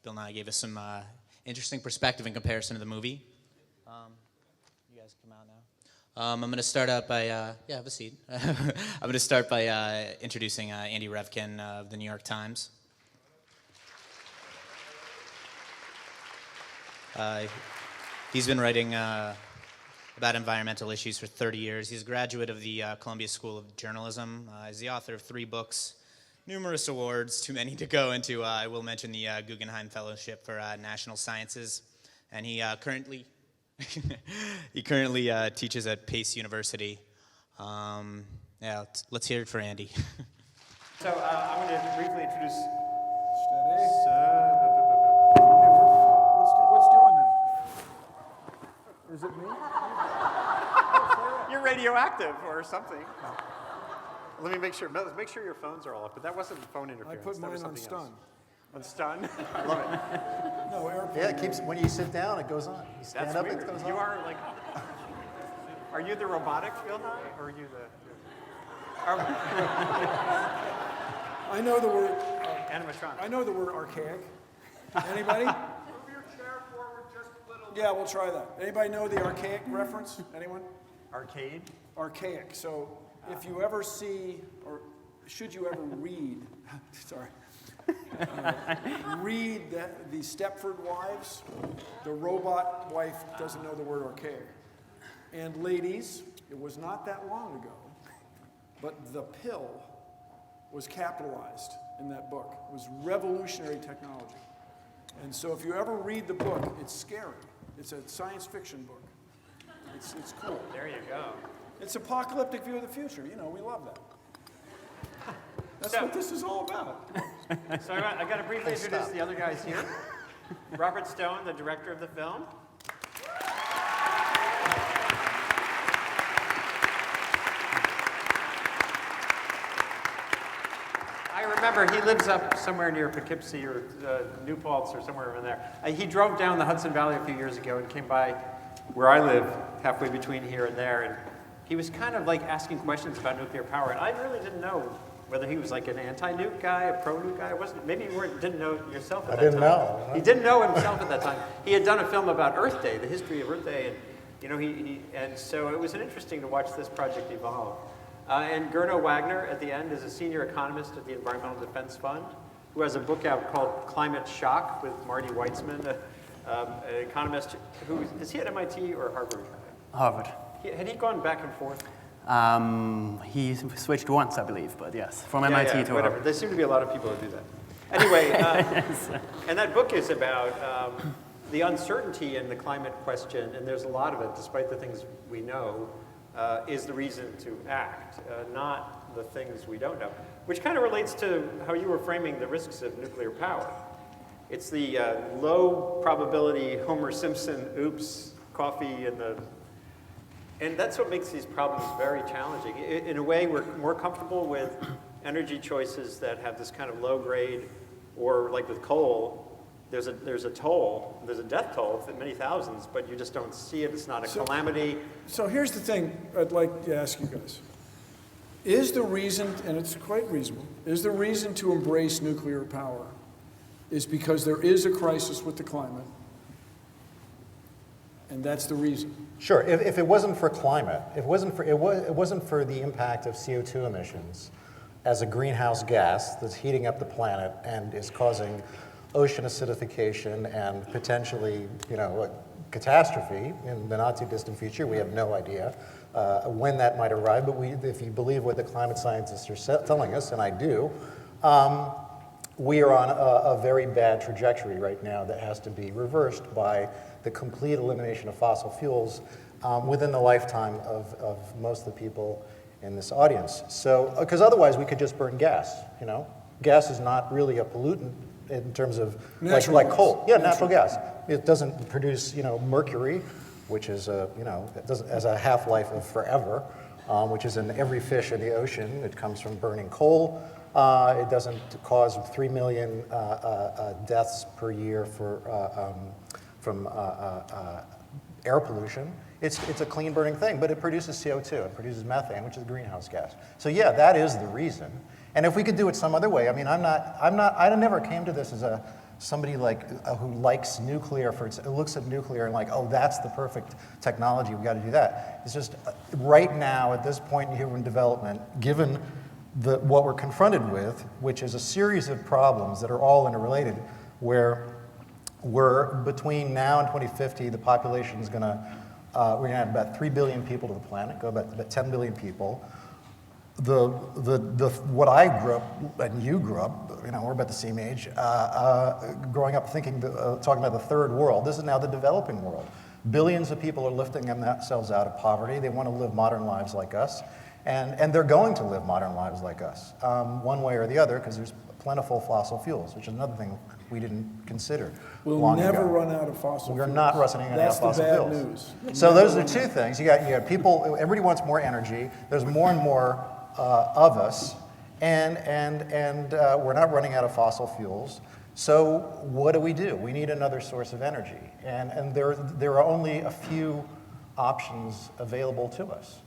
Bill Nye gave us some interesting perspective in comparison to the movie. You guys come out now. I'm going to start out by, have a seat. I'm going to start by introducing Andy Revkin of the New York Times. He's been writing about environmental issues for 30 years. He's a graduate of the Columbia School of Journalism. He's the author of 3 books, numerous awards, too many to go into. I will mention the Guggenheim Fellowship for National Sciences, and he currently teaches at Pace University. Let's hear it for Andy. So I'm going to briefly introduce. Steady. What's doing that? Is it me? You're radioactive or something. Let me make sure your phones are all up. But that wasn't phone interference. I put that was mine on something stun. else. On stun? I love it. No, airplane. Yeah, it keeps, when you sit down, it goes on. You stand That's up, weird. it goes on. You are like. Are you the robotic Bill Nye, or are you the? I know the word. Animatronic. I know the word archaic. Anybody? Move your chair forward just a little. Yeah, we'll try that. Anybody know the archaic reference? Anyone? Arcade. Archaic. So if you ever see, or should you ever read, sorry, read the Stepford Wives, the robot wife doesn't know the word archaic. And ladies, it was not that long ago, but the pill was capitalized in that book. It was revolutionary technology. And so if you ever read the book, it's scary. It's a science fiction book. It's cool. There you go. It's apocalyptic view of the future. You know, we love that. That's what this is all about. So I got to briefly introduce the other guys here. Robert Stone, the director of the film. I remember he lives up somewhere near Poughkeepsie or New Paltz or somewhere around there. He drove down the Hudson Valley a few years ago and came by where I live, halfway between here and there, and he was kind of like asking questions about nuclear power, and I really didn't know whether he was like an anti-nuke guy, a pro-nuke guy. Maybe you didn't know yourself at that time. I didn't know. He didn't know himself at that time. He had done a film about Earth Day, the history of Earth Day, and you know, and so it was interesting to watch this project evolve. And Gernot Wagner, at the end, is a senior economist at the Environmental Defense Fund, who has a book out called Climate Shock with Marty Weitzman, an economist who, is he at MIT or Harvard? Harvard. Had he gone back and forth? He switched once, I believe, but yes, from MIT to whatever. Harvard. There seem to be a lot of people who do that. Anyway, and that book is about the uncertainty in the climate question, and there's a lot of it, despite the things we know, is the reason to act, not the things we don't know, which kind of relates to how you were framing the risks of nuclear power. It's the low probability Homer Simpson, oops, coffee and that's what makes these problems very challenging. In a way, we're more comfortable with energy choices that have this kind of low grade, or like with coal, there's a toll, there's a death toll of many thousands, but you just don't see it, it's not a calamity. So here's the thing I'd like to ask you guys. Is the reason, and it's quite reasonable, is the reason to embrace nuclear power is because there is a crisis with the climate, and that's the reason? Sure, if it wasn't for climate, it wasn't for the impact of CO2 emissions as a greenhouse gas that's heating up the planet and is causing ocean acidification and potentially, you know, a catastrophe in the not too distant future. We have no idea when that might arrive, but if you believe what the climate scientists are telling us, and I do, we are on a very bad trajectory right now that has to be reversed by the complete elimination of fossil fuels within the lifetime of most of the people in this audience. So, because otherwise we could just burn gas, you know? Gas is not really a pollutant in terms of like coal. Yeah, natural gas. It doesn't produce, you know, mercury, which is has a half-life of forever, which is in every fish in the ocean. It comes from burning coal. It doesn't cause 3 million deaths per year from air pollution. It's a clean burning thing, but it produces CO2. It produces methane, which is a greenhouse gas. So yeah, that is the reason. And if we could do it some other way, I mean, I never came to this as somebody like who likes nuclear who looks at nuclear and like, oh, that's the perfect technology, we got to do that. It's just right now at this point in human development, given what we're confronted with, which is a series of problems that are all interrelated, where we're between now and 2050, the population is going to we're going to have about 3 billion people to the planet, go about 10 billion people. What I grew up, and you grew up, we're about the same age, growing up thinking, talking about the third world. This is now the developing world. Billions of people are lifting themselves out of poverty. They want to live modern lives like us, and they're going to live modern lives like us, one way or the other, because there's plentiful fossil fuels, which is another thing we didn't consider We'll long never ago. run out of fossil fuels. We're not running out of fossil fuels. fuels. That's the bad news. So those are two things. You got people. Everybody wants more energy. There's more and more of us, and we're not running out of fossil fuels. So what do? We need another source of energy, and there are only a few options available to us.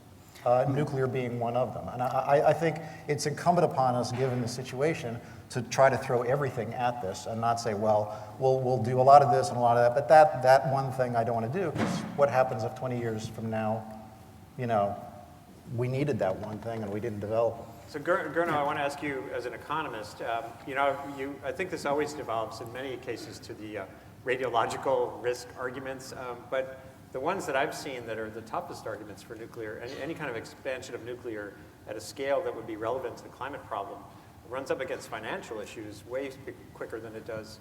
Nuclear being one of them. And I think it's incumbent upon us, given the situation, to try to throw everything at this and not say, well, we'll do a lot of this and a lot of that, but that one thing I don't want to do, because what happens if 20 years from now, we needed that one thing and we didn't develop it? So Gernot, I want to ask you as an economist, I think this always develops in many cases to the radiological risk arguments, but the ones that I've seen that are the toughest arguments for nuclear, any kind of expansion of nuclear at a scale that would be relevant to the climate problem, runs up against financial issues way quicker than it does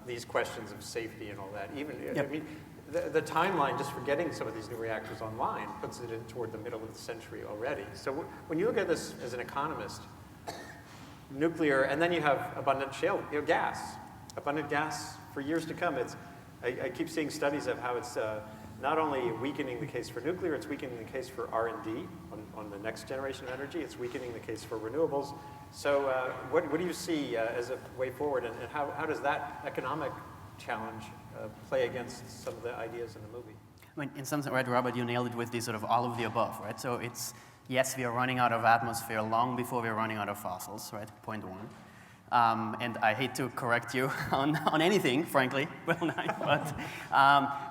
these questions of safety and all that. I mean, the timeline just for getting some of these new reactors online puts it in toward the middle of the century already. So when you look at this as an economist, nuclear, and then you have abundant shale, gas, abundant gas for years to come. I keep seeing studies of how it's not only weakening the case for nuclear, it's weakening the case for R&D on the next generation of energy. It's weakening the case for renewables. So what do you see as a way forward, and how does that economic challenge play against some of the ideas in the movie? I mean, in some sense, right, Robert, you nailed it with the sort of all of the above, right? So it's, yes, we are running out of atmosphere long before we're running out of fossils, right? Point one. And I hate to correct you on anything, frankly, Bill Nye, but,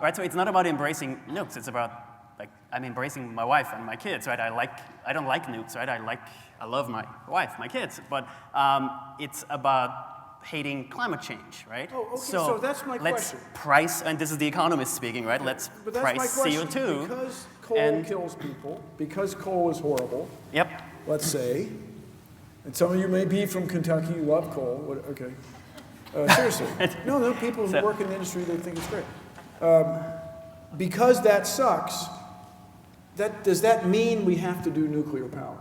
right, so it's not about embracing nukes, it's about, like, I'm embracing my wife and my kids, right? I don't like nukes, right? I love my wife, my kids, but it's about hating climate change, right? Oh, okay, so that's my let's question. price, and this is the economist speaking, right? Let's But that's my price question. CO2. Because coal kills people, because coal is horrible, Yep. let's say, and some of you may be from Kentucky, you love coal, okay. Seriously. No, people who work in the industry, they think it's great. Because that sucks, does that mean we have to do nuclear power?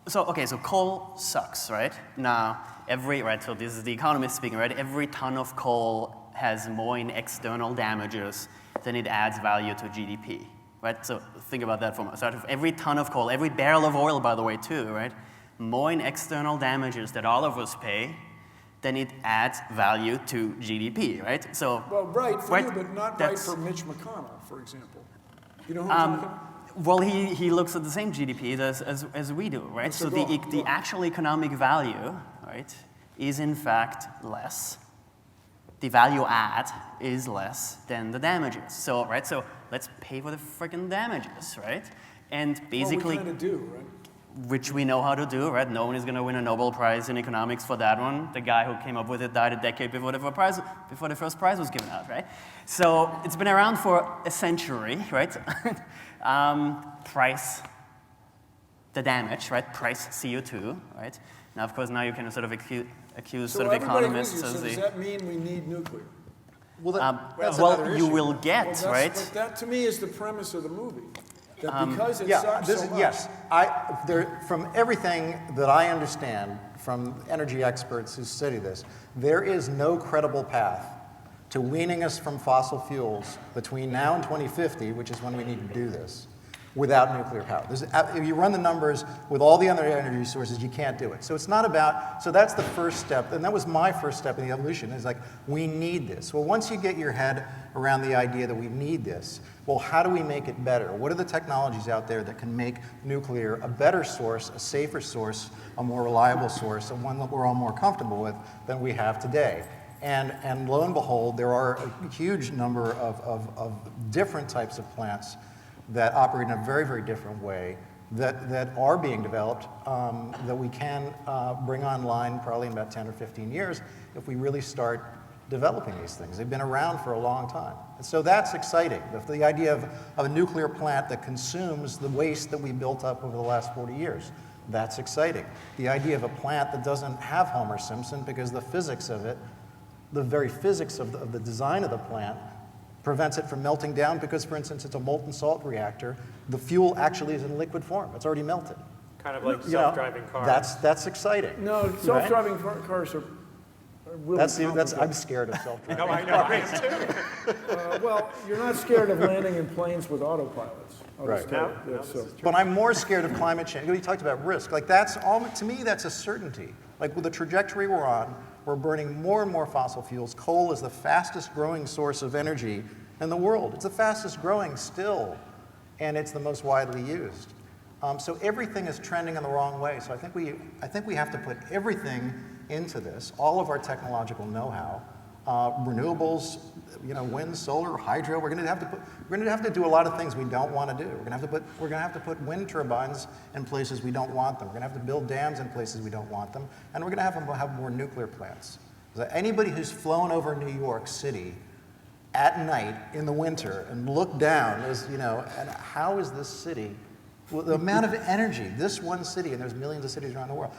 So coal sucks, right? Now, so this is the economist speaking, right? Every ton of coal has more in external damages than it adds value to GDP, right? So think about that for a moment. So out of every ton of coal, every barrel of oil, by the way, too, right? More in external damages that all of us pay than it adds value to GDP, right? So, Well, right for you, but not right that's- for Mitch McConnell, for example. You know who I'm talking about? Well, he looks at the same GDP as we do, right? So go the on. actual economic value, right, is in fact less. The value add is less than the damages. So, right, so let's pay for the freaking damages, right? And basically, Well, we kind of do, right? which we know how to do, right? No one is going to win a Nobel Prize in economics for that one. The guy who came up with it died a decade before the first prize was given out, right? So it's been around for a century, right? Price the damage, right? Price CO2, right? Now, of course, now you can sort of accuse So sort of everybody economists agrees, as so does the... that mean we need nuclear? That's another you issue. will get, Well, right? But that, to me, is the premise of the movie. That because it Yeah, sucks so much. yes. From everything that I understand from energy experts who study this, there is no credible path to weaning us from fossil fuels between now and 2050, which is when we need to do this, without nuclear power. If you run the numbers with all the other energy sources, you can't do it. So it's not about, so that's the first step, and that was my first step in the evolution, is like, we need this. Well, once you get your head around the idea that we need this, well, how do we make it better? What are the technologies out there that can make nuclear a better source, a safer source, a more reliable source, and one that we're all more comfortable with than we have today? And lo and behold, there are a huge number of different types of plants that operate in a very, very different way that are being developed that we can bring online probably in about 10 or 15 years if we really start developing these things. They've been around for a long time. And so that's exciting. The idea of a nuclear plant that consumes the waste that we built up over the last 40 years, that's exciting. The idea of a plant that doesn't have Homer Simpson because the physics of it, the very physics of the design of the plant prevents it from melting down because, for instance, it's a molten salt reactor. The fuel actually is in liquid form. It's already melted. Kind of like self-driving cars. That's exciting. No, self-driving cars are really complicated. I'm scared of self-driving. No, I know, me too. Well, you're not scared of landing in planes with autopilots. I'll just Right. tell you. No, Yeah, this so. is true. But I'm more scared of climate change. We talked about risk. Like that's all, to me, that's a certainty. Like with the trajectory we're on, we're burning more and more fossil fuels. Coal is the fastest growing source of energy in the world. It's the fastest growing still, and it's the most widely used. So everything is trending in the wrong way. So I think we have to put everything into this, all of our technological know-how, renewables, wind, solar, hydro. We're going to have to do a lot of things we don't want to do. We're going to have to put wind turbines in places we don't want them. We're going to have to build dams in places we don't want them, and we're going to have more nuclear plants. So anybody who's flown over New York City at night in the winter and looked down and how is this city, well, the amount of energy this one city, and there's millions of cities around the world,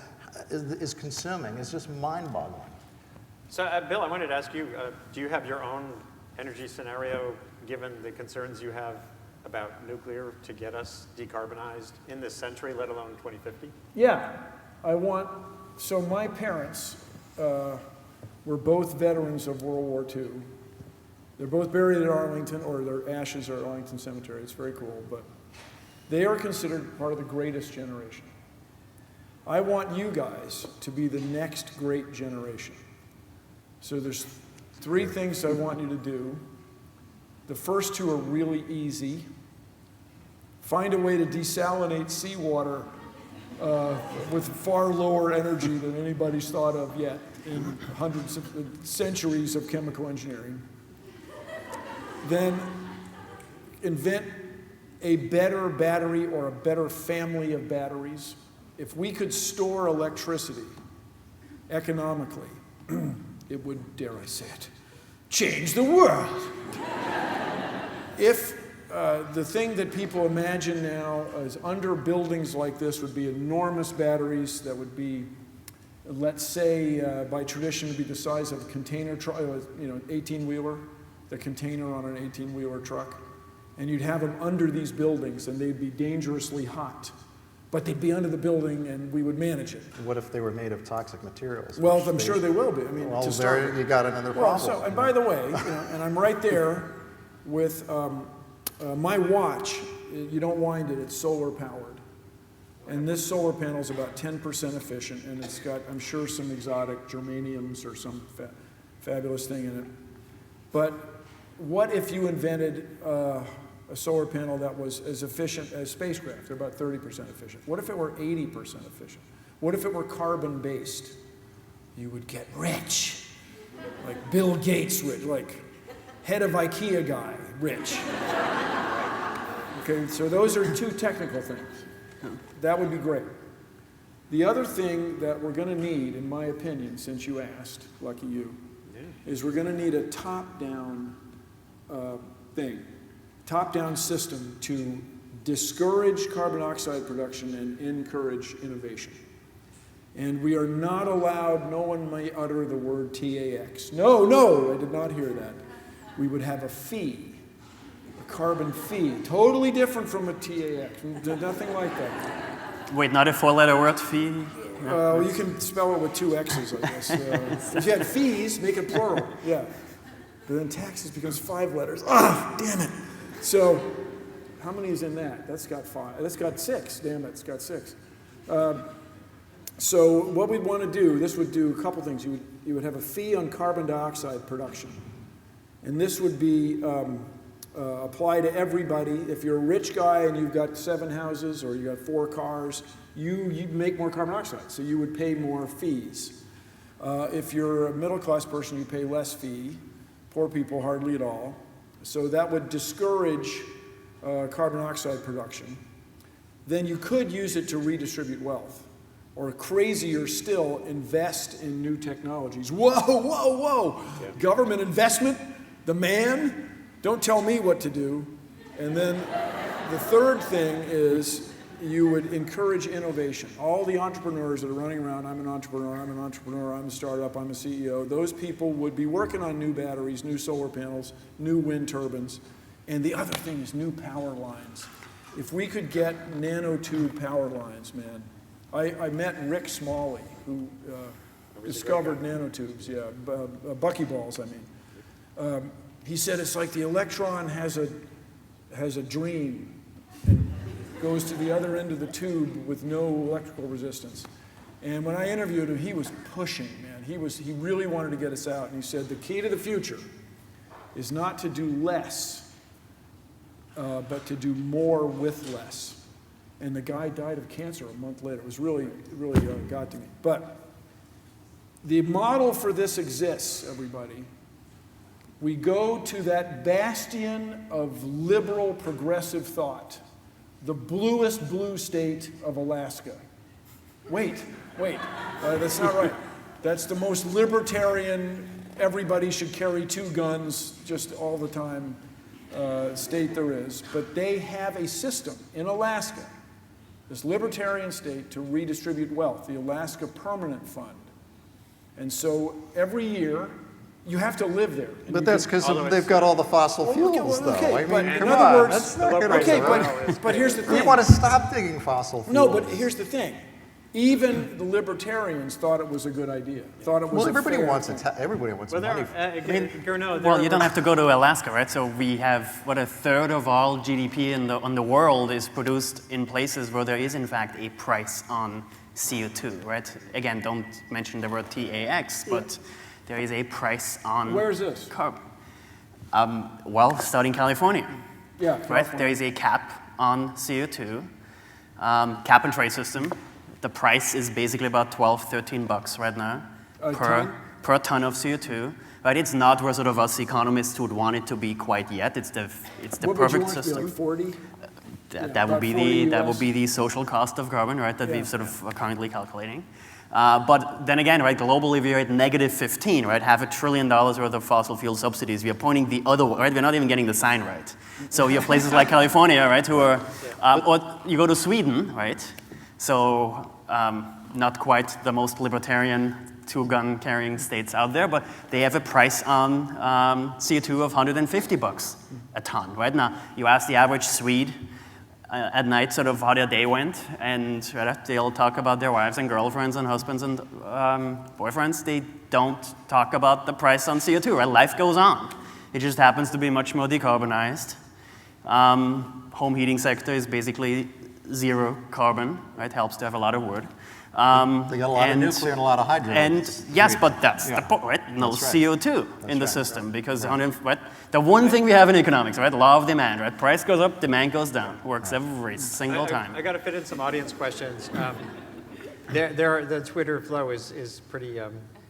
is consuming is just mind-boggling. So, Bill, I wanted to ask you, do you have your own energy scenario, given the concerns you have about nuclear, to get us decarbonized in this century, let alone 2050? Yeah, so my parents were both veterans of World War II. They're both buried at Arlington, or their ashes are at Arlington Cemetery. It's very cool, but they are considered part of the greatest generation. I want you guys to be the next great generation. So there's 3 things I want you to do. The first 2 are really easy. Find a way to desalinate seawater with far lower energy than anybody's thought of yet in centuries of chemical engineering. Then invent a better battery or a better family of batteries. If we could store electricity economically, it would, dare I say it, change the world. If the thing that people imagine now is under buildings like this would be enormous batteries that would be, let's say, by tradition would be the size of a container truck, 18-wheeler, the container on an 18-wheeler truck. And you'd have them under these buildings, and they'd be dangerously hot. But they'd be under the building, and we would manage it. What if they were made of toxic materials? Well, I'm sure they will be. I mean, Well, to start there with. you got another Well, problem. and by the way, and I'm right there with my watch. You don't wind it; it's solar powered, and this solar panel is about 10% efficient, and it's got, I'm sure, some exotic germaniums or some fabulous thing in it. But what if you invented a solar panel that was as efficient as spacecraft? They're about 30% efficient. What if it were 80% efficient? What if it were carbon-based? You would get rich, like Bill Gates rich, like head of IKEA guy rich. Okay, so those are 2 technical things. That would be great. The other thing that we're going to need, in my opinion, since you asked, lucky you, is we're going to need a top-down top-down system to discourage carbon dioxide production and encourage innovation. And we are not allowed, no one may utter the word TAX. No, I did not hear that. We would have a fee, a carbon fee, totally different from a TAX. Nothing like that. Wait, not a 4-letter word fee? You can spell it with 2 X's, I guess. If you had fees, make it plural, yeah. But then taxes becomes 5 letters. Ah, damn it. So, how many is in that? That's got 5. That's got 6. Damn it, it's got 6. So what we'd want to do, this would do a couple things. You would have a fee on carbon dioxide production. And this would be apply to everybody. If you're a rich guy and you've got 7 houses or you've got 4 cars, you make more carbon dioxide, so you would pay more fees. If you're a middle-class person, you pay less fee. Poor people, hardly at all. So that would discourage carbon dioxide production. Then you could use it to redistribute wealth. Or crazier still, invest in new technologies. Whoa, whoa, whoa! Yeah. Government investment? The man? Don't tell me what to do. And then the third thing is you would encourage innovation. All the entrepreneurs that are running around, I'm an entrepreneur, I'm a startup, I'm a CEO, those people would be working on new batteries, new solar panels, new wind turbines. And the other thing is new power lines. If we could get nanotube power lines, man. I met Rick Smalley, who discovered nanotubes, buckyballs, I mean. He said it's like the electron has a dream and goes to the other end of the tube with no electrical resistance. And when I interviewed him, he was pushing, man. He really wanted to get us out. And he said the key to the future is not to do less, but to do more with less. And the guy died of cancer a month later. It was really got to me. But the model for this exists, everybody. We go to that bastion of liberal progressive thought, the bluest blue state of Alaska. Wait, that's not right. That's the most libertarian, everybody should carry 2 guns just all the time state there is. But they have a system in Alaska, this libertarian state, to redistribute wealth, the Alaska Permanent Fund. And so every year, you have to live there. But that's because they've got all the fossil fuels, though. I mean, come on, that's not going to work. But here's the thing. We want to stop digging fossil fuels. No, but here's the thing. Even the libertarians thought it was a good idea. Thought it was everybody wants money. Well, you don't have to go to Alaska, right? So we have, what, 1/3 of all GDP in the world is produced in places where there is, in fact, a price on CO2, right? Again, don't mention the word TAX, but there is a price on Where is this? Carbon. Well, starting California. Yeah, right? California. There is a cap on CO2, cap and trade system. The price is basically about $12-13 right now per ton of CO2. Right? It's not where sort of us economists would want it to be quite yet. It's the perfect system. Like 40? That would be the social cost of carbon, right? That we sort of are currently calculating. But then again, right, globally we're at -15, right? $500 billion worth of fossil fuel subsidies. We are pointing the other way, right? We're not even getting the sign right. So you have places like California, right, who are, or you go to Sweden, right? So not quite the most libertarian 2-gun carrying states out there, but they have a price on CO2 of $150 a ton, right? Now, you ask the average Swede at night sort of how their day went, and they'll talk about their wives and girlfriends and husbands and boyfriends. They don't talk about the price on CO2, right? Life goes on. It just happens to be much more decarbonized. Home heating sector is basically 0 carbon, right? Helps to have a lot of wood. They got a lot of nuclear and a lot of hydro. And yes, but that's the point, right? No CO2 in the system because right? The one thing we have in economics, right? Law of demand, right? Price goes up, demand goes down. Works every single time. I got to fit in some audience questions. The Twitter flow is pretty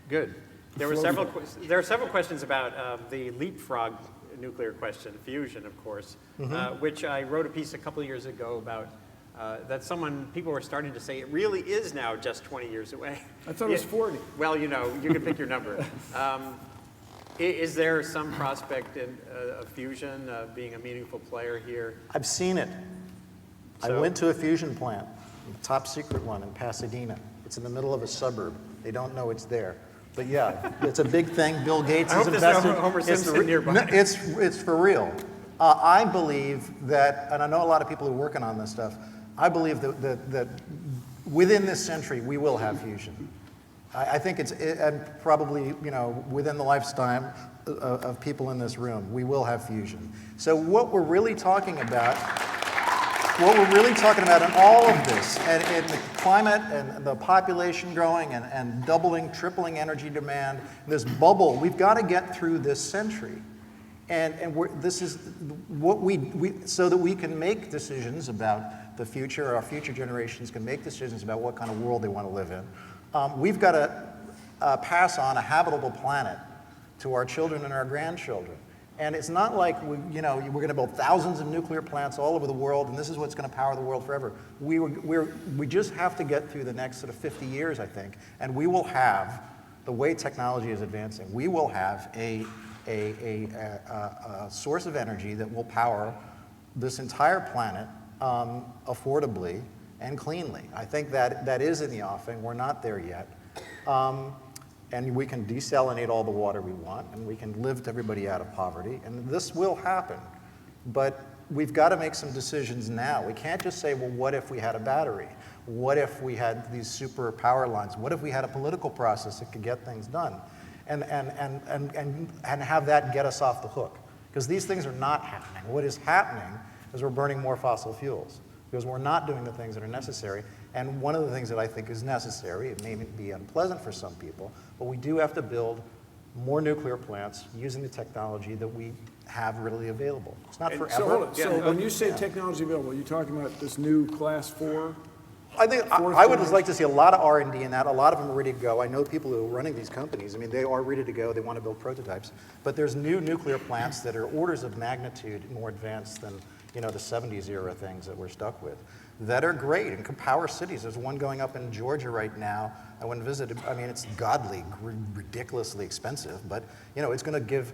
good. There are several questions about the leapfrog nuclear question, fusion, of course, which I wrote a piece a couple of years ago about. That people were starting to say it really is now just 20 years away. I thought it was 40. Well, you can pick your number. Is there some prospect of fusion being a meaningful player here? I've seen it. I went to a fusion plant, a top secret one in Pasadena. It's in the middle of a suburb. They don't know it's there. But yeah, it's a big thing. Bill Gates is invested. Homer Simpson nearby. It's for real. I believe that, and I know a lot of people who are working on this stuff, I believe that within this century, we will have fusion. I think and probably, within the lifetime of people in this room, we will have fusion. So what we're really talking about in all of this, and in the climate and the population growing and doubling, tripling energy demand, this bubble, we've got to get through this century. And this is what so that we can make decisions about the future, our future generations can make decisions about what kind of world they want to live in. We've got to pass on a habitable planet to our children and our grandchildren. And it's not like we're going to build thousands of nuclear plants all over the world, and this is what's going to power the world forever. We just have to get through the next sort of 50 years, I think, and we will have, the way technology is advancing, we will have a source of energy that will power this entire planet affordably and cleanly. I think that is in the offing. We're not there yet. And we can desalinate all the water we want, and we can lift everybody out of poverty, and this will happen. But we've got to make some decisions now. We can't just say, well, what if we had a battery? What if we had these super power lines? What if we had a political process that could get things done? And have that get us off the hook. Because these things are not happening. What is happening is we're burning more fossil fuels, because we're not doing the things that are necessary. And one of the things that I think is necessary, it may be unpleasant for some people, but we do have to build more nuclear plants using the technology that we have readily available. It's not forever. So hold on. So when you say technology available, you're talking about this new class 4? I think I would just like to see a lot of R&D in that. A lot of them are ready to go. I know people who are running these companies. I mean, they are ready to go. They want to build prototypes. But there's new nuclear plants that are orders of magnitude more advanced than the 70s era things that we're stuck with, that are great and can power cities. There's one going up in Georgia right now. I went and visited. I mean, it's godly, ridiculously expensive, but it's going to give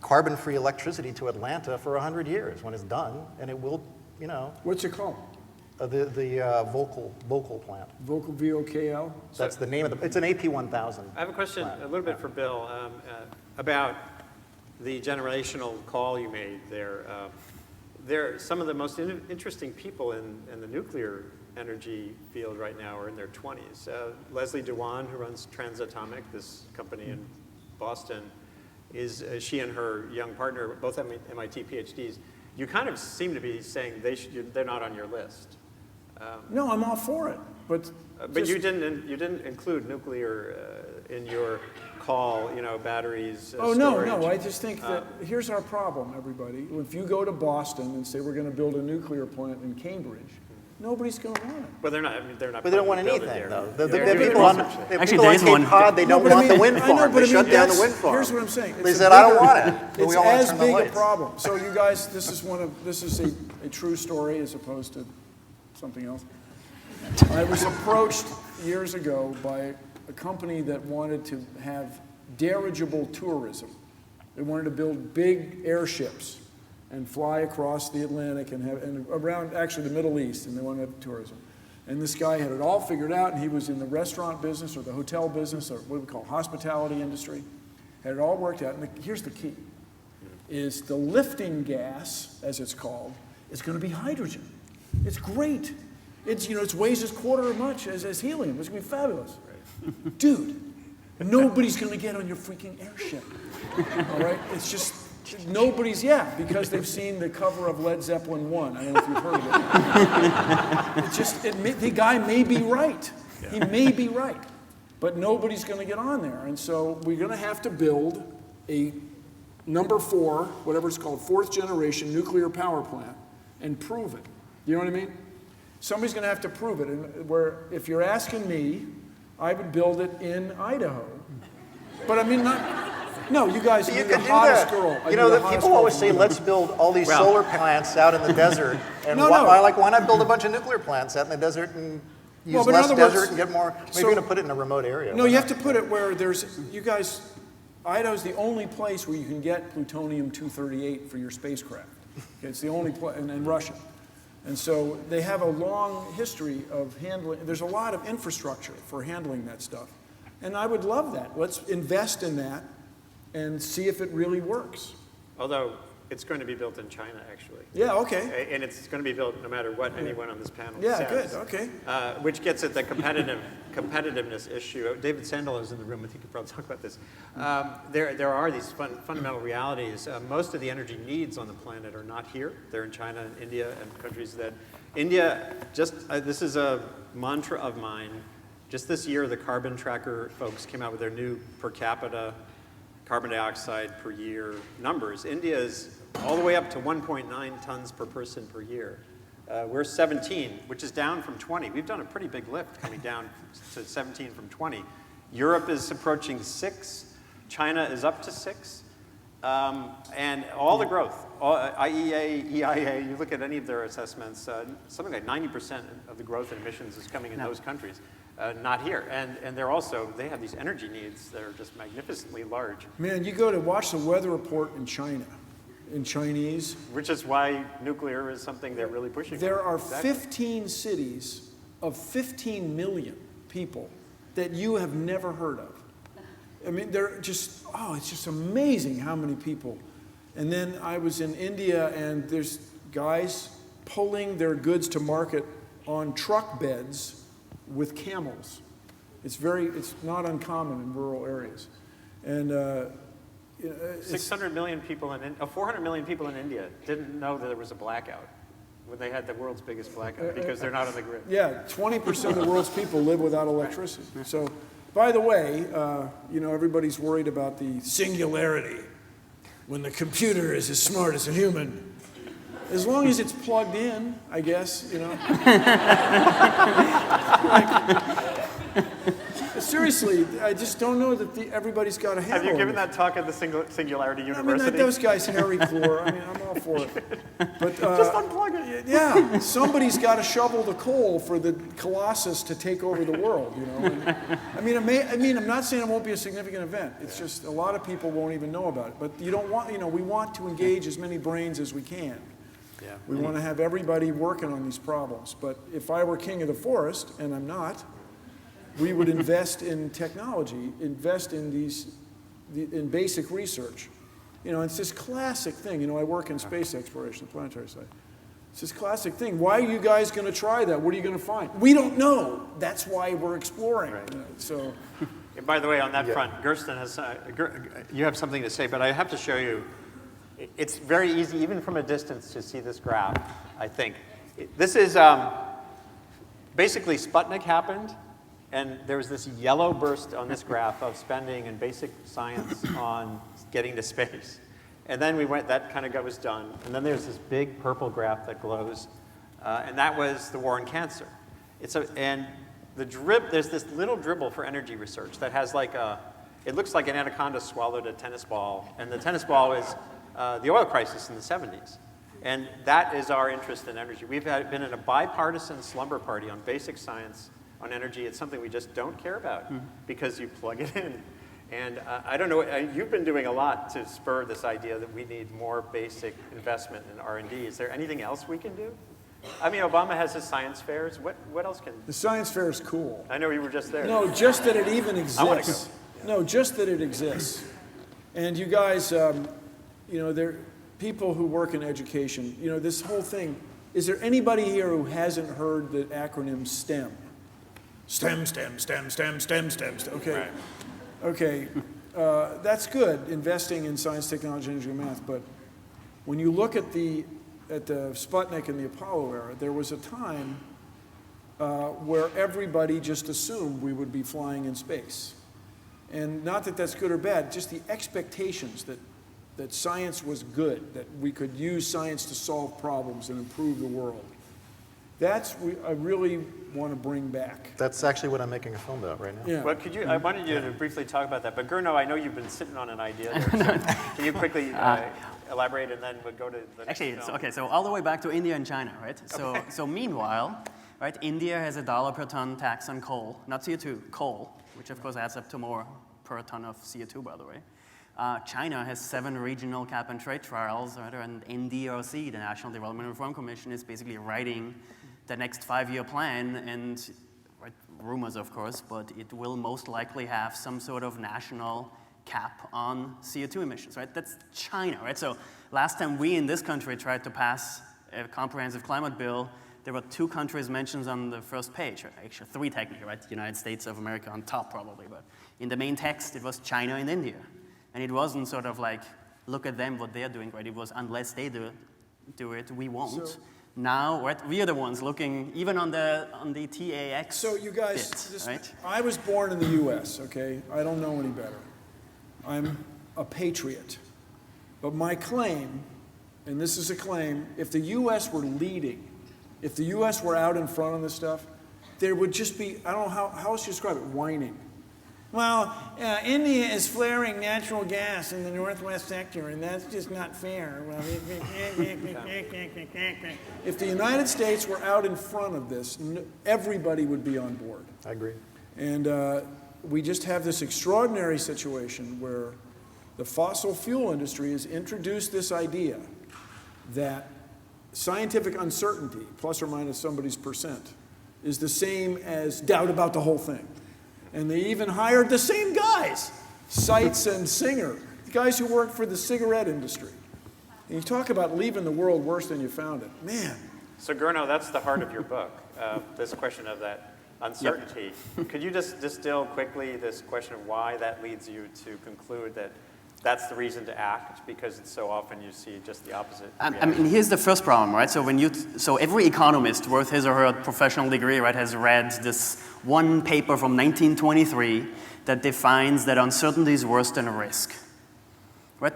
carbon-free electricity to Atlanta for 100 years when it's done, and it will, What's it called? The Vocal plant. Vocal, VOKL? That's the name of the. It's an AP1000. I have a question, a little bit for Bill, about the generational call you made there. Some of the most interesting people in the nuclear energy field right now are in their 20s. Leslie Dewan, who runs Transatomic, this company in Boston, she and her young partner, both MIT PhDs. You kind of seem to be saying they're not on your list. No, I'm all for it, but you didn't include nuclear in your call. Batteries. Oh storage. no! I just think that here's our problem, everybody. If you go to Boston and say we're going to build a nuclear plant in Cambridge, nobody's going to want it. Well, they're not. I mean, they're not. But they don't want planning to anything, build it though. there. The people on Cape Cod, they don't want the wind farm. They shut down the wind farm. Here's what I'm saying. They said, I don't want it. But It's we all want to as turn the big a lights. problem. So you guys, this is a true story as opposed to something else. I was approached years ago by a company that wanted to have dirigible tourism. They wanted to build big airships and fly across the Atlantic and around actually the Middle East, and they wanted to have tourism. And this guy had it all figured out, and he was in the restaurant business or the hotel business or what we call hospitality industry. Had it all worked out, and here's the key, is the lifting gas, as it's called, is going to be hydrogen. It's great. It weighs as quarter as much as helium. It's going to be fabulous. Right. Dude, nobody's going to get on your freaking airship. All right? It's just, because they've seen the cover of Led Zeppelin 1. I don't know if you've heard of it. The guy may be right. Yeah. He may be right. But nobody's going to get on there. And so we're going to have to build a number 4, whatever it's called, 4th generation nuclear power plant and prove it. You know what I mean? Somebody's going to have to prove it. And if you're asking me, I would build it in Idaho. But I mean, no, you guys are the hottest girl. People always say, let's build all these solar plants out in the desert. And why not build a bunch of nuclear plants out in the desert and use less desert and get more? Maybe you're going to put it in a remote area. No, you have to put it where Idaho's the only place where you can get plutonium-238 for your spacecraft. Okay, it's the only place, and Russia. And so they have a long history of handling. There's a lot of infrastructure for handling that stuff. And I would love that. Let's invest in that and see if it really works. Although it's going to be built in China, actually. Yeah, okay. And it's going to be built no matter what anyone on this panel says. Yeah, good, okay. Which gets at the competitiveness issue. David Sandel is in the room. I think he could probably talk about this. There are these fundamental realities. Most of the energy needs on the planet are not here. They're in China and India and countries that... India, this is a mantra of mine. Just this year, the Carbon Tracker folks came out with their new per capita carbon dioxide per year numbers. India is all the way up to 1.9 tons per person per year. We're 17, which is down from 20. We've done a pretty big lift coming down to 17 from 20. Europe is approaching 6. China is up to 6. And all the growth, IEA, EIA, you look at any of their assessments, something like 90% of the growth in emissions is coming in those countries, not here. And they have these energy needs that are just magnificently large. Man, you go to watch the weather report in China, in Chinese. Which is why nuclear is something they're really pushing. There are Exactly. 15 cities of 15 million people that you have never heard of. I mean, they're just, it's just amazing how many people. And then I was in India, and there's guys pulling their goods to market on truck beds with camels. It's not uncommon in rural areas. And 600 million people 400 million people in India didn't know that there was a blackout when they had the world's biggest blackout because they're not on the grid. Yeah, 20% of the world's people live without electricity. So, by the way, everybody's worried about the singularity when the computer is as smart as a human. As long as it's plugged in, I guess, Seriously, I just don't know that everybody's got a handle. Have you given on it. that talk at the Singularity University? I mean, those guys Harry Clore. I mean, I'm all for it. But just unplug it. Yeah, somebody's got to shovel the coal for the Colossus to take over the world. And, I'm not saying it won't be a significant event. It's just a lot of people won't even know about it. But you don't want, we want to engage as many brains as we can. Yeah. We want to have everybody working on these problems. But if I were king of the forest, and I'm not, we would invest in technology, invest in in basic research. It's this classic thing. I work in space exploration, the planetary side. It's this classic thing. Why are you guys going to try that? What are you going to find? We don't know. That's why we're exploring. Right. So, And by the way, on that front, Gersten has, you have something to say, but I have to show you. It's very easy, even from a distance, to see this graph, I think. This is basically Sputnik happened. And there was this yellow burst on this graph of spending in basic science on getting to space. And then that kind of was done. And then there's this big purple graph that glows. And that was the war on cancer. There's this little dribble for energy research that has it looks like an anaconda swallowed a tennis ball. And the tennis ball is the oil crisis in the 70s. And that is our interest in energy. We've been in a bipartisan slumber party on basic science on energy. It's something we just don't care about because you plug it in. And I don't know, you've been doing a lot to spur this idea that we need more basic investment in R&D. Is there anything else we can do? I mean, Obama has his science fairs. What else can? the science fair is cool. I know you were just there. No, just that it even exists. I wanna go. No, just that it exists. And you guys, there people who work in education, this whole thing, is there anybody here who hasn't heard the acronym STEM? STEM. Okay. Right. Okay. That's good, investing in science, technology, energy, and math. But when you look at the Sputnik and the Apollo era, there was a time where everybody just assumed we would be flying in space. And not that that's good or bad, just the expectations that science was good, that we could use science to solve problems and improve the world. I really want to bring back. That's actually what I'm making a film about right now. Yeah. Well, I wanted you to briefly talk about that. But Gernot, I know you've been sitting on an idea there. So can you quickly elaborate, and then we'll go to the next film? So all the way back to India and China, right? So meanwhile, right, India has $1 per ton tax on coal, not CO2, coal, which of course adds up to more per ton of CO2, by the way. China has 7 regional cap and trade trials, right? And NDRC, the National Development Reform Commission, is basically writing the next 5-year plan, and rumors, of course, but it will most likely have some sort of national cap on CO2 emissions, right? That's China, right? So last time we in this country tried to pass a comprehensive climate bill, there were 2 countries mentioned on the first page, right? Actually 3 technically, right? The United States of America on top probably, but in the main text it was China and India. And it wasn't sort of like, look at them, what they're doing, right? It was, unless they do it, we won't. So, now, right, we are the ones looking, even on the TAX. So you guys, bit, right? I was born in the U.S., okay? I don't know any better. I'm a patriot. But my claim, and this is a claim, if the U.S. were leading, if the U.S. were out in front on this stuff, there would just be, I don't know how else to describe it, whining. Well, India is flaring natural gas in the northwest sector, and that's just not fair. Well, if the United States were out in front of this, everybody would be on board. I agree. And we just have this extraordinary situation where the fossil fuel industry has introduced this idea that scientific uncertainty, plus or minus somebody's percent, is the same as doubt about the whole thing. And they even hired the same guys, Seitz and Singer, the guys who worked for the cigarette industry. And you talk about leaving the world worse than you found it. Man. So Gernot, that's the heart of your book, this question of that uncertainty. Yep. Could you just distill quickly this question of why that leads you to conclude that that's the reason to act, because it's so often you see just the opposite? I mean, here's the first problem, right? So every economist worth his or her professional degree, right, has read this one paper from 1923 that defines that uncertainty is worse than a risk, right?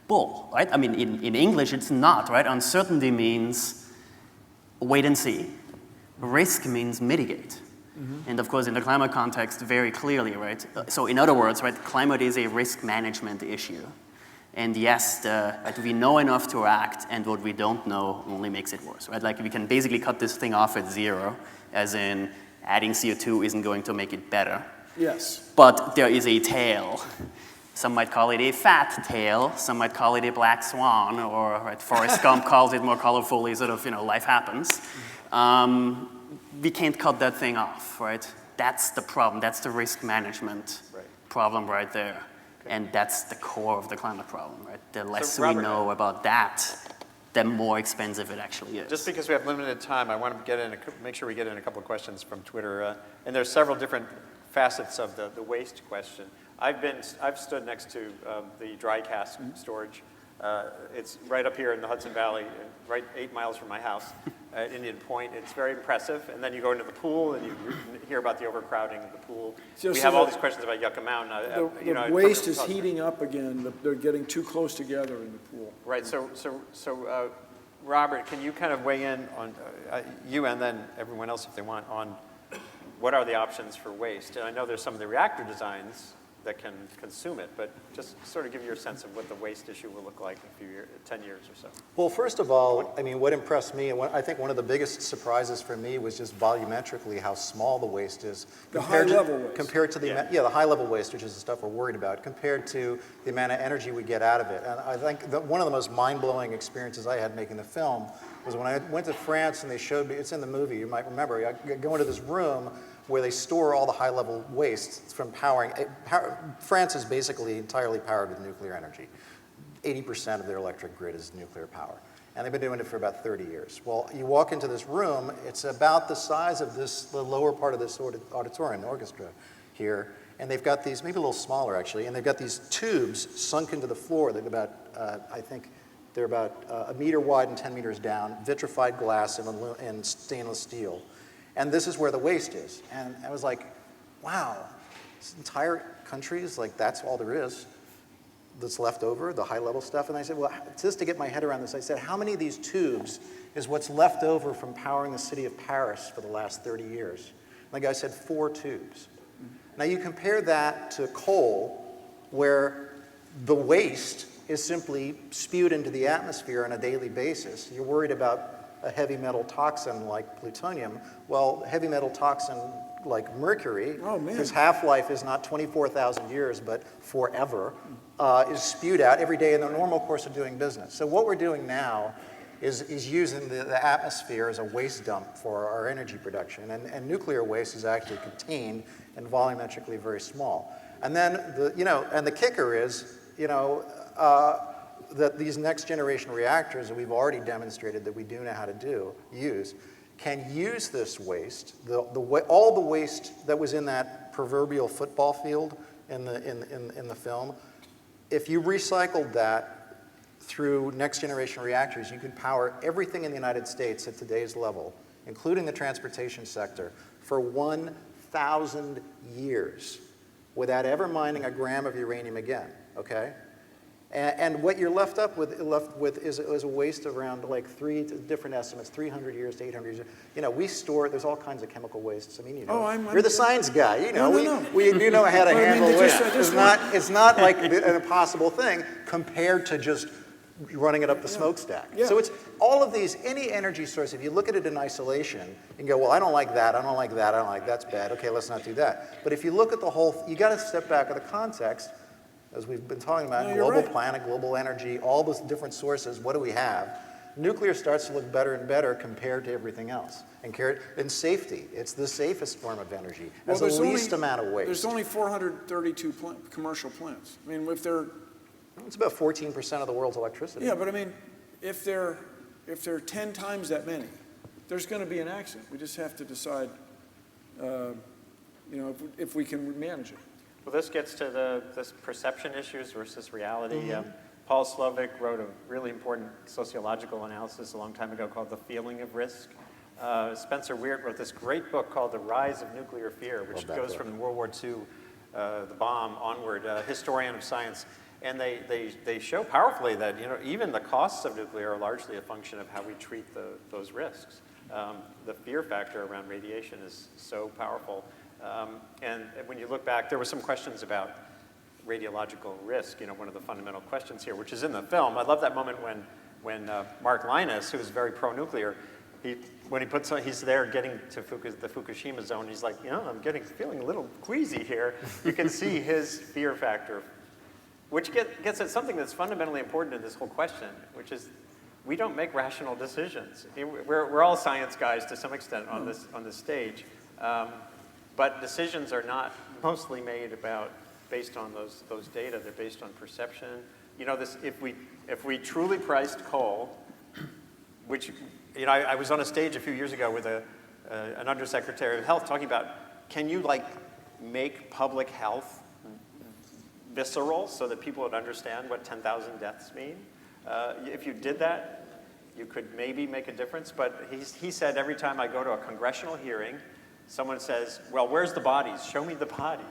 Bull, right? I mean, in English, it's not, right? Uncertainty means wait and see. Risk means mitigate. Mm-hmm. And of course, in the climate context, very clearly, right? So in other words, right, climate is a risk management issue. And yes, right, we know enough to act, and what we don't know only makes it worse, right? Like we can basically cut this thing off at zero, as in adding CO2 isn't going to make it better. Yes. But there is a tail. Some might call it a fat tail, some might call it a black swan, or right, Forrest Gump calls it more colorfully, sort of, life happens. We can't cut that thing off, right? That's the problem. That's the risk management problem right there. Okay. And that's the core of the climate problem, right? The less we know about that, the more expensive it actually is. Just because we have limited time, I want to make sure we get in a couple of questions from Twitter. And there's several different facets of the waste question. I've stood next to the dry cask storage. It's right up here in the Hudson Valley, right 8 miles from my house at Indian Point. It's very impressive. And then you go into the pool and you hear about the overcrowding of the pool. We have all these questions about Yucca Mountain. The waste is heating up again. They're getting too close together in the pool. Right. So Robert, can you kind of weigh in on, you and then everyone else if they want, on what are the options for waste? And I know there's some of the reactor designs that can consume it, but just sort of give you a sense of what the waste issue will look like in a few years, 10 years or so. Well, first of all, I mean, what impressed me, and I think one of the biggest surprises for me was just volumetrically how small the waste is. The high-level waste. Compared to the the high-level waste, which is the stuff we're worried about, compared to the amount of energy we get out of it. And I think that one of the most mind-blowing experiences I had making the film was when I went to France and they showed me, it's in the movie, you might remember, I go into this room where they store all the high-level waste from powering. France is basically entirely powered with nuclear energy. 80% of their electric grid is nuclear power. And they've been doing it for about 30 years. Well, you walk into this room, it's about the size of the lower part of this auditorium, the orchestra here, and they've got these, maybe a little smaller actually, and they've got these tubes sunk into the floor that about, I think, they're about a meter wide and 10 meters down, vitrified glass and stainless steel. And this is where the waste is. And I was like, wow, this entire country is like, that's all there is that's left over, the high-level stuff. And I said, well, just to get my head around this, I said, how many of these tubes is what's left over from powering the city of Paris for the last 30 years? And the guy said 4 tubes. Now you compare that to coal, where the waste is simply spewed into the atmosphere on a daily basis. You're worried about a heavy metal toxin like plutonium. Well, heavy metal toxin like mercury, whose half-life is not 24,000 years, but forever, is spewed out every day in the normal course of doing business. So what we're doing now is using the atmosphere as a waste dump for our energy production. And nuclear waste is actually contained and volumetrically very small. And then, the kicker is, that these next generation reactors that we've already demonstrated that we do know how to use, can use this waste, all the waste that was in that proverbial football field in the film. If you recycled that through next generation reactors, you could power everything in the United States at today's level, including the transportation sector, for 1,000 years without ever mining a gram of uranium again, okay? And what you're left with is a waste of around like different estimates, 300 years to 800 years. You know, there's all kinds of chemical wastes. I mean, you know, you're the science guy. You know, we do know how to handle waste. It's not like an impossible thing compared to just running it up the smokestack. Yeah. So it's all of these, any energy source, if you look at it in isolation, you can go, well, I don't like that, I don't like that, I don't like that's bad. Okay, let's not do that. But if you look at the whole, you got to step back at the context, as we've been talking about, global planet, global energy, all those different sources, what do we have? Nuclear starts to look better and better compared to everything else. And safety, it's the safest form of energy. Has the least amount of waste. There's only 432 commercial plants. I mean, if they're... It's about 14% of the world's electricity. Yeah, but I mean, if there are 10 times that many, there's going to be an accident. We just have to decide, you know, if we can manage it. Well, this gets to this perception issues versus reality. Paul Slovic wrote a really important sociological analysis a long time ago called The Feeling of Risk. Spencer Weir wrote this great book called The Rise of Nuclear Fear, which goes from World War II, the bomb, onward, historian of science. And they show powerfully that, you know, even the costs of nuclear are largely a function of how we treat those risks. The fear factor around radiation is so powerful. And when you look back, there were some questions about radiological risk, you know, one of the fundamental questions here, which is in the film. I love that moment when Mark Linus, who is very pro-nuclear, he's there getting to the Fukushima zone, he's like, you know, I'm feeling a little queasy here. You can see his fear factor, which gets at something that's fundamentally important in this whole question, which is we don't make rational decisions. We're all science guys to some extent on this stage, but decisions are not mostly made based on those data. They're based on perception. You know, if we truly priced coal, which, you know, I was on a stage a few years ago with an undersecretary of health talking about, can you like make public health visceral so that people would understand what 10,000 deaths mean? If you did that, you could maybe make a difference. But he said every time I go to a congressional hearing, someone says, well, where's the bodies? Show me the bodies.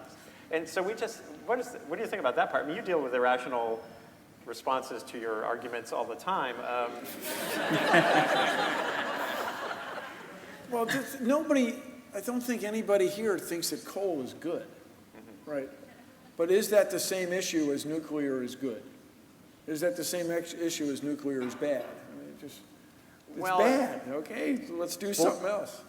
And so what do you think about that part? I mean, you deal with irrational responses to your arguments all the time. Well, I don't think anybody here thinks that coal is good, right? But is that the same issue as nuclear is good? Is that the same issue as nuclear is bad? I mean, it's bad, okay? Let's do something else.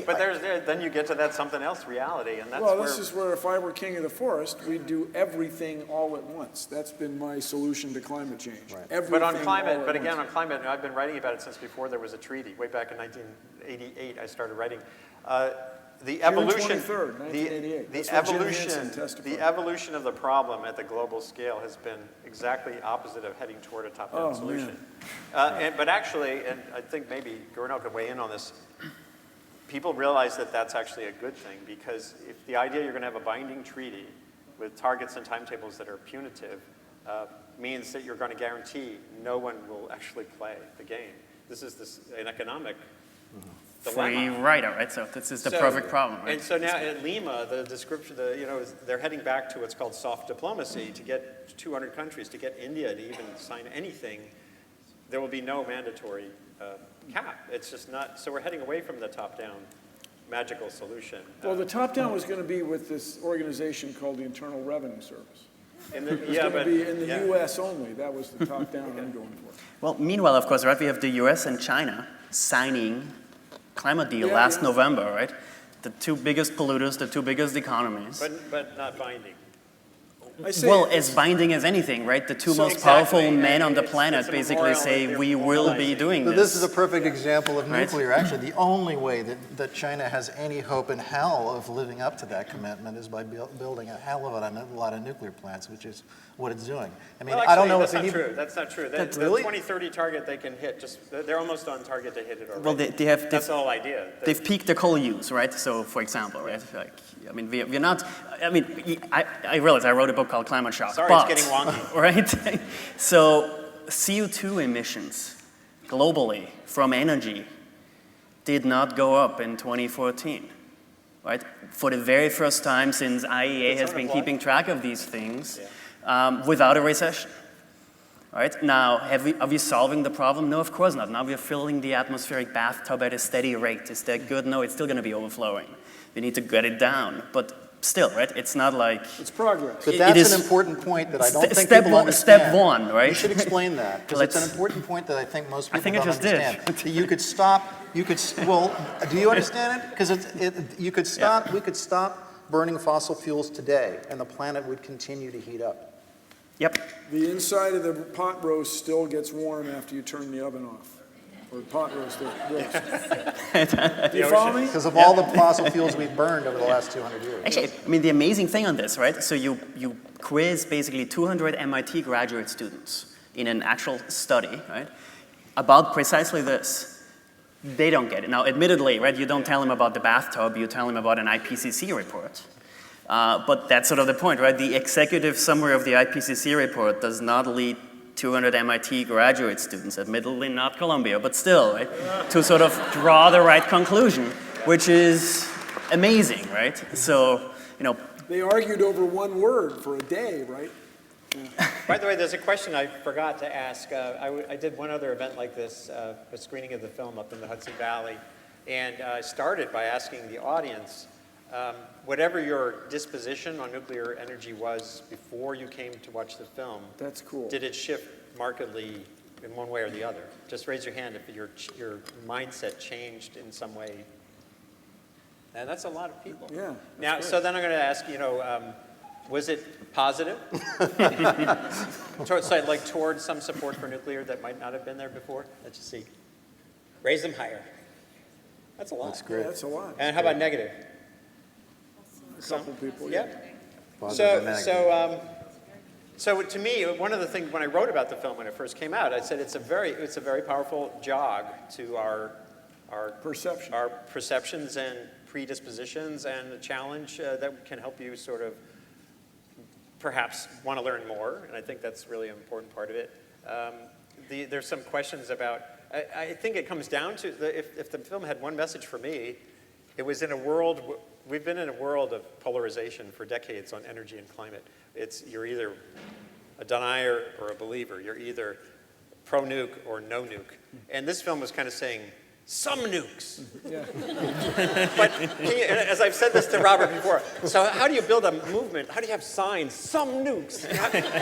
But then you get to that something else reality, and that's this is where if I were king of the forest, we'd do everything all at once. That's been my solution to climate change. Right. But on climate, on climate, I've been writing about it since before there was a treaty. Way back in 1988, I started writing. The evolution, June 23rd, 1988. the evolution of the problem at the global scale has been exactly opposite of heading toward a top-down solution. But actually, and I think maybe Gernot could weigh in on this, people realize that that's actually a good thing, because if the idea you're going to have a binding treaty with targets and timetables that are punitive means that you're going to guarantee no one will actually play the game. This is an economic dilemma. Free rider, right? So this is the perfect problem, right? And so now at Lima, the description, they're heading back to what's called soft diplomacy to get 200 countries, to get India to even sign anything. There will be no mandatory cap. It's just not, so we're heading away from the top-down magical solution. Well, the top-down was going to be with this organization called the Internal Revenue Service. It was going to be in the U.S. only. That was the top-down I'm going for. Well, meanwhile, of course, right, we have the U.S. and China signing climate deal last November, right? The two biggest polluters, the two biggest economies. But not binding. Well, as binding as anything, right? The two most powerful men on the planet basically say we will be doing this. This is a perfect example of nuclear. Actually, the only way that China has any hope in hell of living up to that commitment is by building a hell of a lot of nuclear plants, which is what it's doing. I mean, I don't know if that's not true. The 2030 target they can hit, they're almost on target to hit it already. Well, that's the whole idea. They've peaked the coal use, right? So, for example, right? Like, I mean, we're not. I mean, I realize I wrote a book called Climate Shock. Sorry, it's getting wonky. Right? So, CO2 emissions globally from energy did not go up in 2014, right? For the very first time since IEA has been keeping track of these things, without a recession. Right? Now, are we solving the problem? No, of course not. Now we're filling the atmospheric bathtub at a steady rate. Is that good? No, it's still going to be overflowing. We need to get it down. But still, right? It's not like... It's progress. But It that's is an important point that I don't think step people one- understand. step one, right? You should explain that, because it's an important point that I think most people don't understand. You could stop, well, do you understand it? Because we could stop burning fossil fuels today, and the planet would continue to heat up. Yep. The inside of the pot roast still gets warm after you turn the oven off. Or pot roast. Do you follow me? Because of all the fossil fuels we've burned over the last 200 years. Actually, I mean, the amazing thing on this, right? So you quiz basically 200 MIT graduate students in an actual study, right? About precisely this. They don't get it. Now, admittedly, right, you don't tell them about the bathtub, you tell them about an IPCC report. But that's sort of the point, right? The executive summary of the IPCC report does not lead 200 MIT graduate students, admittedly not Columbia, but still, right, to sort of draw the right conclusion, which is amazing, right? So, you know. They argued over one word for a day, right? By the way, there's a question I forgot to ask. I did one other event like this, a screening of the film up in the Hudson Valley, and I started by asking the audience, whatever your disposition on nuclear energy was before you came to watch the film, That's cool. did it shift markedly in one way or the other? Just raise your hand if your mindset changed in some way. And that's a lot of people. Yeah. Now, so then I'm going to ask, was it positive? Towards some support for nuclear that might not have been there before? Let's just see. Raise them higher. That's a lot. That's great. That's a lot. And how about negative? A couple people. Yeah. Positive and negative. So to me, one of the things when I wrote about the film when it first came out, I said it's a very powerful jog to our Perception. our perceptions and predispositions, and a challenge that can help you sort of perhaps want to learn more, and I think that's really an important part of it. There's some questions about, I think it comes down to, if the film had one message for me, it was in a world, we've been in a world of polarization for decades on energy and climate. You're either a denier or a believer. You're either pro-nuke or no nuke. And this film was kind of saying, some nukes. Yeah. But as I've said this to Robert before, so how do you build a movement? How do you have signs? Some nukes.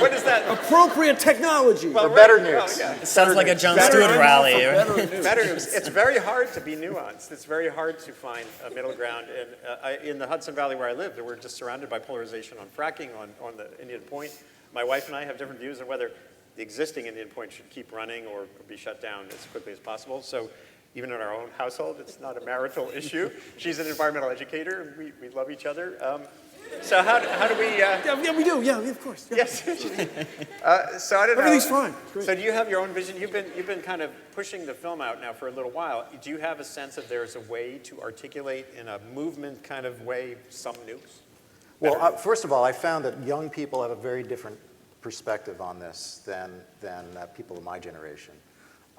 What is that? Appropriate technology. Well, better right. nukes. Yeah. It sounds like a John Better Stewart enough rally. for Right? better news. Better nukes. It's very hard to be nuanced. It's very hard to find a middle ground. And in the Hudson Valley where I lived, we're just surrounded by polarization on fracking on the Indian Point. My wife and I have different views on whether the existing Indian Point should keep running or be shut down as quickly as possible. So even in our own household, it's not a marital issue. She's an environmental educator, and we love each other. So how do we... Yeah, we do. Yeah, of course. Yeah. Yes. So I don't know. Everything's fine. Great. So do you have your own vision? You've been kind of pushing the film out now for a little while. Do you have a sense that there's a way to articulate in a movement kind of way some nukes? Well, first of all, I found that young people have a very different perspective on this than people of my generation.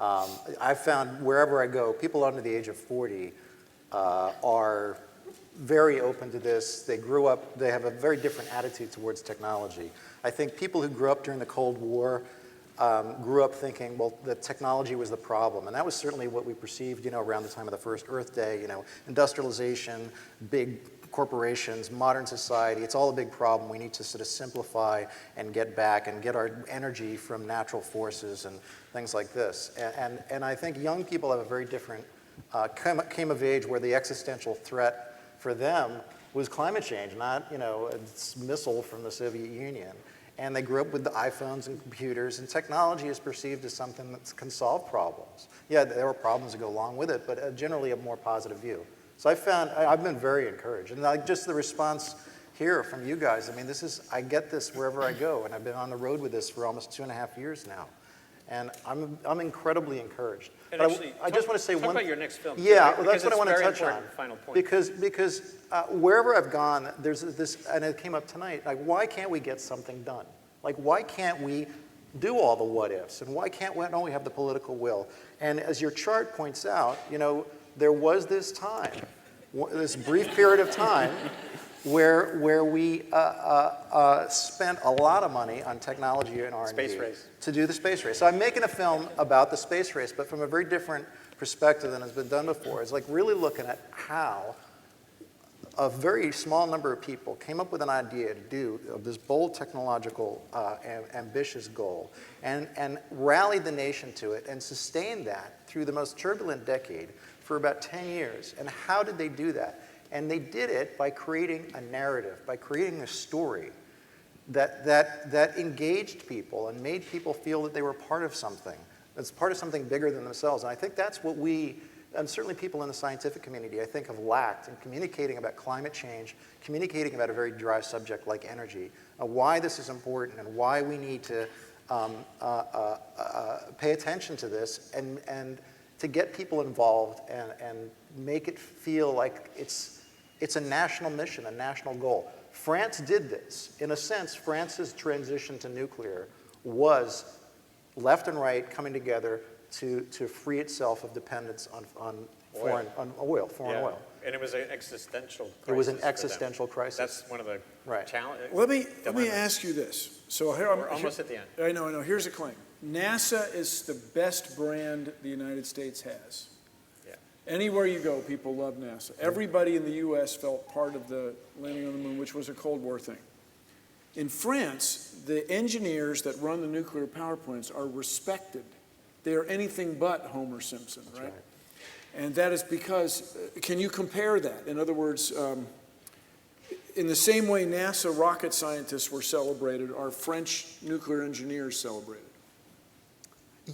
I've found wherever I go, people under the age of 40 are very open to this. They grew up, they have a very different attitude towards technology. I think people who grew up during the Cold War grew up thinking, well, the technology was the problem. And that was certainly what we perceived, around the time of the first Earth Day, industrialization, big corporations, modern society, it's all a big problem. We need to sort of simplify and get back and get our energy from natural forces and things like this. And I think young people have a very different, came of age where the existential threat for them was climate change, not, a missile from the Soviet Union. And they grew up with the iPhones and computers, and technology is perceived as something that can solve problems. Yeah, there are problems that go along with it, but generally a more positive view. So I've been very encouraged. And just the response here from you guys, I mean, I get this wherever I go, and I've been on the road with this for almost 2.5 years now. And I'm incredibly encouraged. And But actually, I just want to say talk one. about your next film. Yeah, well, because that's what I want to it's very touch on. important, final point. Because wherever I've gone, there's this, and it came up tonight. Like, why can't we get something done? Like, why can't we do all the what ifs? And why can't we have the political will? And as your chart points out, there was this time, this brief period of time, where we spent a lot of money on technology and R&D Space race. to do the space race. So I'm making a film about the space race, but from a very different perspective than has been done before. It's like really looking at how a very small number of people came up with an idea to do of this bold technological ambitious goal and rallied the nation to it and sustained that through the most turbulent decade for about 10 years. And how did they do that? And they did it by creating a narrative, by creating a story that engaged people and made people feel that they were part of something. It's part of something bigger than themselves. And I think that's what we, and certainly people in the scientific community, I think have lacked in communicating about climate change, communicating about a very dry subject like energy, why this is important and why we need to pay attention to this and to get people involved and make it feel like it's a national mission, a national goal. France did this. In a sense, France's transition to nuclear was left and right coming together to free itself of dependence on foreign oil. And it was an existential crisis. It was an for them. existential crisis. That's one of the challenges. Let me ask you this. So here We're almost at the end. I know. Here's a claim. NASA is the best brand the United States has. Yeah. Anywhere you go, people love NASA. Everybody in the U.S. felt part of the landing on the moon, which was a Cold War thing. In France, the engineers that run the nuclear power plants are respected. They are anything but Homer Simpson, right? And that is because, can you compare that? In other words, in the same way NASA rocket scientists were celebrated, are French nuclear engineers celebrated?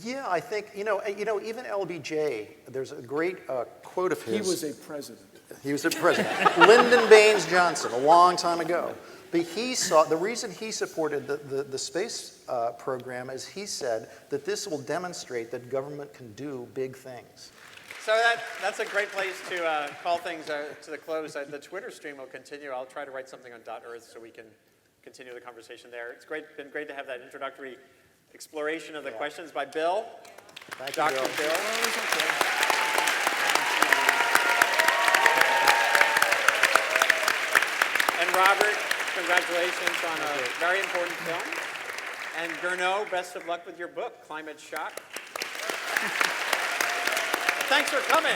Yeah, I think, even LBJ, there's a great quote of his. He was a president. He was a president. Lyndon Baines Johnson, a long time ago. But the reason he supported the space program is he said that this will demonstrate that government can do big things. So that's a great place to call things to the close. The Twitter stream will continue. I'll try to write something on .earth so we can continue the conversation there. It's been great to have that introductory exploration of the questions by Bill. Thank you, Dr. Bill. Bill. And Robert, congratulations on a very important film. And Gernot, best of luck with your book, Climate Shock. Thanks for coming.